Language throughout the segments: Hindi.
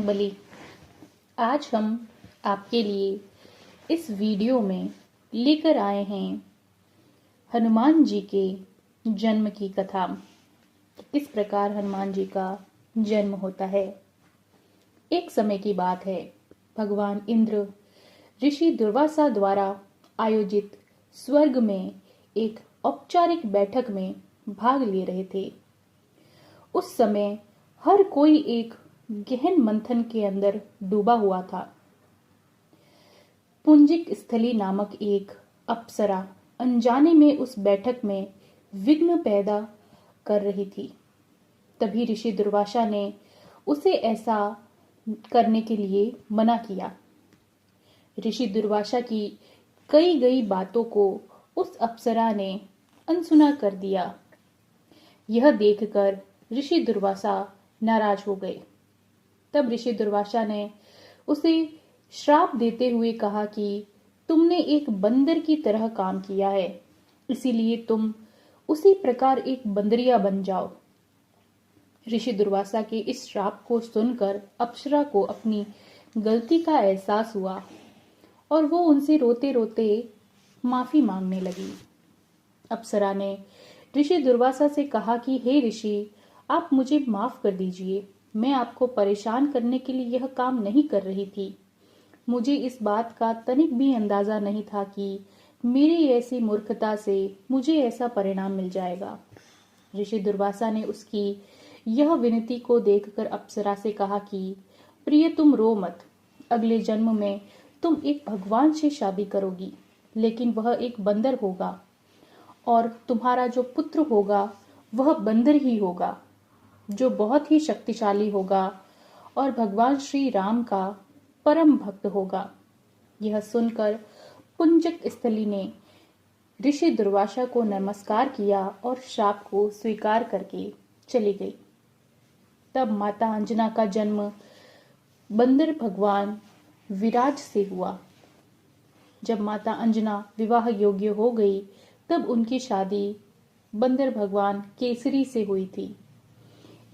बजरंगबली। आज हम आपके लिए इस वीडियो में लेकर आए हैं हनुमान जी के जन्म की कथा। किस प्रकार हनुमान जी का जन्म होता है। एक समय की बात है, भगवान इंद्र ऋषि दुर्वासा द्वारा आयोजित स्वर्ग में एक औपचारिक बैठक में भाग ले रहे थे। उस समय हर कोई एक गहन मंथन के अंदर डूबा हुआ था। पुंजिक स्थली नामक एक अप्सरा अनजाने में उस बैठक में विघ्न पैदा कर रही थी। तभी ऋषि दुर्वासा ने उसे ऐसा करने के लिए मना किया। ऋषि दुर्वासा की कई गई बातों को उस अप्सरा ने अनसुना कर दिया। यह देखकर ऋषि दुर्वासा नाराज हो गए। तब ऋषि दुर्वासा ने उसे श्राप देते हुए कहा कि तुमने एक बंदर की तरह काम किया है, इसीलिए तुम उसी प्रकार एक बंदरिया बन जाओ। ऋषि दुर्वासा के इस श्राप को सुनकर अप्सरा को अपनी गलती का एहसास हुआ और वो उनसे रोते रोते माफी मांगने लगी। अप्सरा ने ऋषि दुर्वासा से कहा कि हे ऋषि, आप मुझे माफ कर दीजिए। मैं आपको परेशान करने के लिए यह काम नहीं कर रही थी। मुझे इस बात का तनिक भी अंदाजा नहीं था कि मेरी ऐसी मूर्खता से मुझे ऐसा परिणाम मिल जाएगा। ऋषि दुर्वासा ने उसकी यह विनती को देखकर अप्सरा से कहा कि प्रिय, तुम रो मत। अगले जन्म में तुम एक भगवान से शादी करोगी, लेकिन वह एक बंदर होगा और तुम्हारा जो पुत्र होगा वह बंदर ही होगा, जो बहुत ही शक्तिशाली होगा और भगवान श्री राम का परम भक्त होगा। यह सुनकर पुंजक स्थली ने ऋषि दुर्वासा को नमस्कार किया और श्राप को स्वीकार करके चली गई। तब माता अंजना का जन्म बंदर भगवान विराज से हुआ। जब माता अंजना विवाह योग्य हो गई, तब उनकी शादी बंदर भगवान केसरी से हुई थी।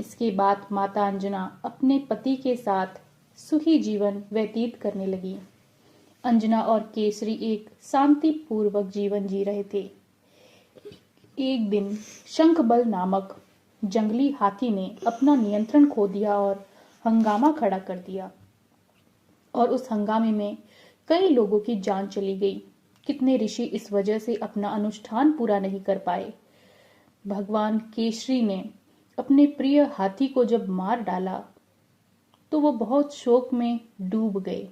इसके बाद माता अंजना अपने पति के साथ सुखी जीवन व्यतीत करने लगी। अंजना और केसरी एक शांतिपूर्वक जीवन जी रहे थे। एक दिन शंखबल नामक जंगली हाथी ने अपना नियंत्रण खो दिया और हंगामा खड़ा कर दिया, और उस हंगामे में कई लोगों की जान चली गई। कितने ऋषि इस वजह से अपना अनुष्ठान पूरा नहीं कर पाए। भगवान केसरी ने अपने प्रिय हाथी को जब मार डाला तो वो बहुत शोक में डूब गए।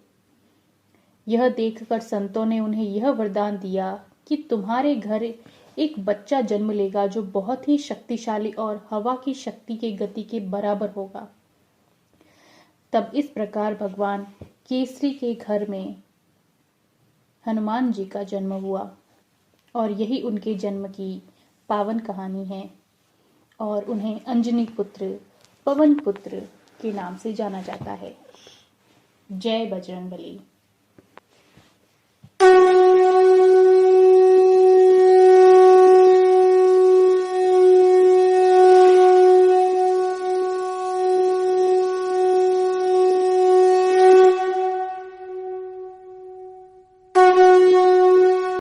यह देखकर संतों ने उन्हें यह वरदान दिया कि तुम्हारे घर एक बच्चा जन्म लेगा जो बहुत ही शक्तिशाली और हवा की शक्ति के गति के बराबर होगा। तब इस प्रकार भगवान केसरी के घर में हनुमान जी का जन्म हुआ, और यही उनके जन्म की पावन कहानी है, और उन्हें अंजनी पुत्र, पवन पुत्र के नाम से जाना जाता है। जय बजरंगबली।